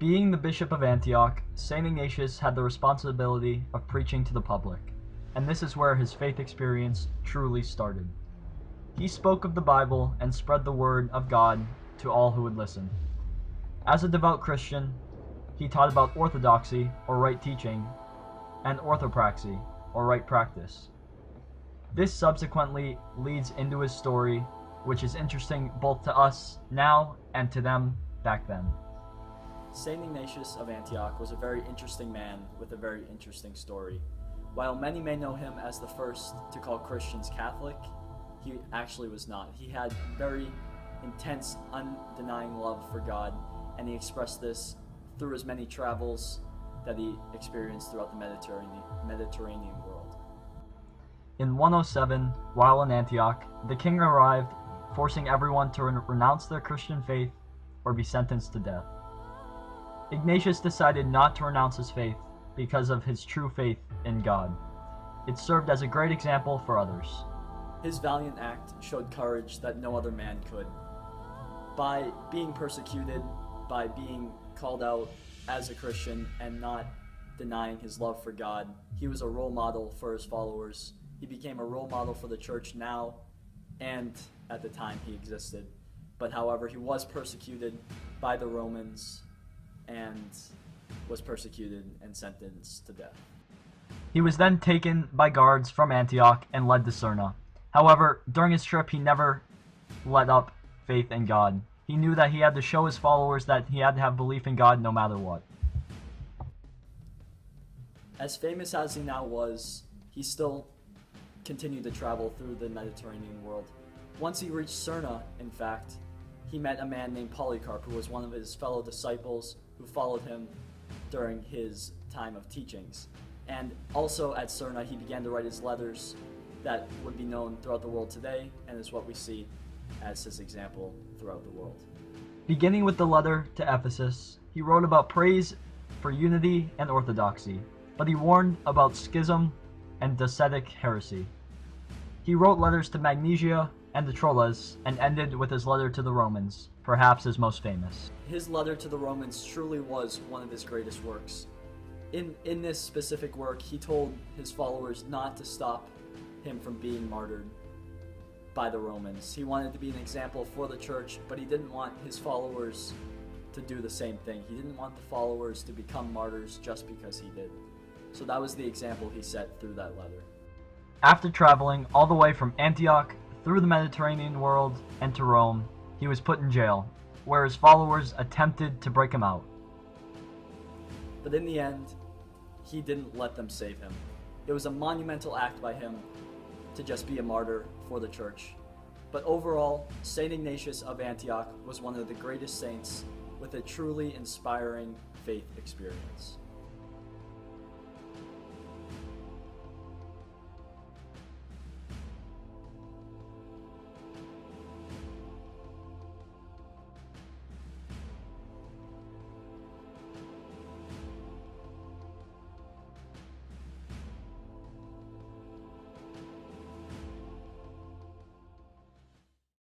Being the Bishop of Antioch, St. Ignatius had the responsibility of preaching to the public, and this is where his faith experience truly started. He spoke of the Bible and spread the word of God to all who would listen. As a devout Christian, he taught about orthodoxy, or right teaching, and orthopraxy, or right practice. This subsequently leads into his story, which is interesting both to us now and to them back then. St. Ignatius of Antioch was a very interesting man with a very interesting story. While many may know him as the first to call Christians Catholic, he actually was not. He had very intense, undenying love for God, and he expressed this through his many travels that he experienced throughout the Mediterranean world. In 107, while in Antioch, the king arrived, forcing everyone to renounce their Christian faith or be sentenced to death. Ignatius decided not to renounce his faith because of his true faith in God. It served as a great example for others. His valiant act showed courage that no other man could. By being persecuted, by being called out as a Christian and not denying his love for God, he was a role model for his followers. He became a role model for the church now and at the time he existed. But however, he was persecuted by the Romans and was persecuted and sentenced to death. He was then taken by guards from Antioch and led to Smyrna. However, during his trip, he never let up faith in God. He knew that he had to show his followers that he had to have belief in God no matter what. As famous as he now was, he still continued to travel through the Mediterranean world. Once he reached Smyrna, in fact, he met a man named Polycarp, who was one of his fellow disciples who followed him during his time of teachings. And also at Smyrna, he began to write his letters that would be known throughout the world today, and is what we see as his example throughout the world. Beginning with the letter to Ephesus, he wrote about praise for unity and orthodoxy, but he warned about schism and Docetic heresy. He wrote letters to Magnesia and the Troilus, and ended with his letter to the Romans, perhaps his most famous. His letter to the Romans truly was one of his greatest works. In this specific work, he told his followers not to stop him from being martyred by the Romans. He wanted to be an example for the church, but he didn't want his followers to do the same thing. He didn't want the followers to become martyrs just because he did. So that was the example he set through that letter. After traveling all the way from Antioch through the Mediterranean world and to Rome, he was put in jail, where his followers attempted to break him out. But in the end, he didn't let them save him. It was a monumental act by him to just be a martyr for the church. But overall, St. Ignatius of Antioch was one of the greatest saints with a truly inspiring faith experience.